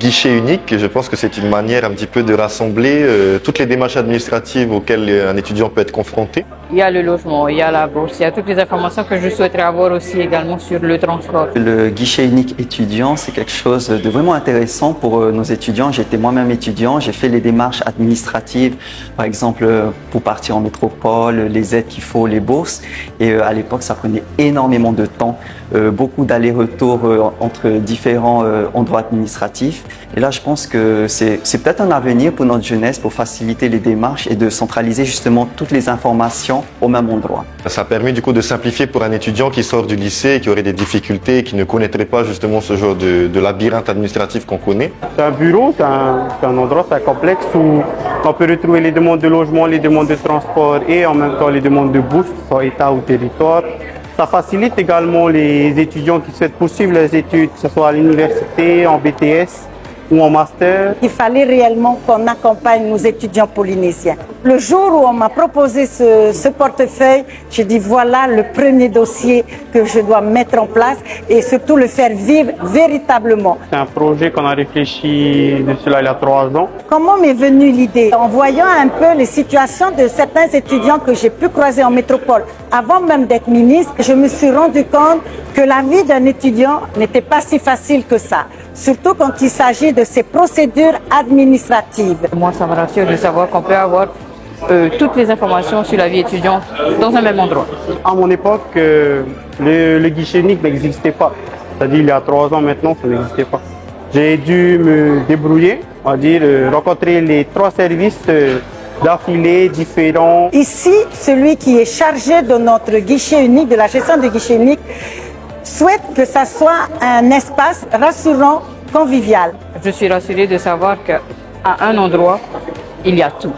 guichet unique, je pense que c'est une manière un petit peu de rassembler toutes les démarches administratives auxquelles un étudiant peut être confronté. Il y a le logement, il y a la bourse, il y a toutes les informations que je souhaiterais avoir aussi également sur le transport. Le guichet unique étudiant, c'est quelque chose de vraiment intéressant pour nos étudiants. J'étais moi-même étudiant, j'ai fait les démarches administratives, par exemple pour partir en métropole, les aides qu'il faut, les bourses. Et à l'époque, ça prenait énormément de temps, beaucoup d'allers-retours entre différents endroits administratifs. Et là, je pense que c'est peut-être un avenir pour notre jeunesse pour faciliter les démarches et de centraliser justement toutes les informations au même endroit. Ça a permis du coup de simplifier pour un étudiant qui sort du lycée et qui aurait des difficultés, qui ne connaîtrait pas justement ce genre de labyrinthe administratif qu'on connaît. C'est un bureau, c'est un endroit, c'est un complexe où on peut retrouver les demandes de logement, les demandes de transport et en même temps les demandes de bourse, soit État ou territoire. Ça facilite également les étudiants qui souhaitent poursuivre leurs études, que ce soit à l'université, en BTS ou en master. Il fallait réellement qu'on accompagne nos étudiants polynésiens. Le jour où on m'a proposé ce portefeuille, j'ai dit voilà le premier dossier que je dois mettre en place et surtout le faire vivre véritablement. C'est un projet qu'on a réfléchi de cela il y a 3 ans. Comment m'est venue l'idée? En voyant un peu les situations de certains étudiants que j'ai pu croiser en métropole, avant même d'être ministre, je me suis rendu compte que la vie d'un étudiant n'était pas si facile que ça. Surtout quand il s'agit de ces procédures administratives. Moi, ça me rassure de savoir qu'on peut avoir toutes les informations sur la vie étudiante dans un même endroit. À mon époque, le guichet unique n'existait pas. C'est-à-dire il y a 3 ans maintenant, ça n'existait pas. J'ai dû me débrouiller, on va dire, rencontrer les 3 services d'affilée différents. Ici, celui qui est chargé de notre guichet unique, de la gestion du guichet unique, souhaite que ça soit un espace rassurant, convivial. Je suis rassurée de savoir qu'à un endroit, il y a tout.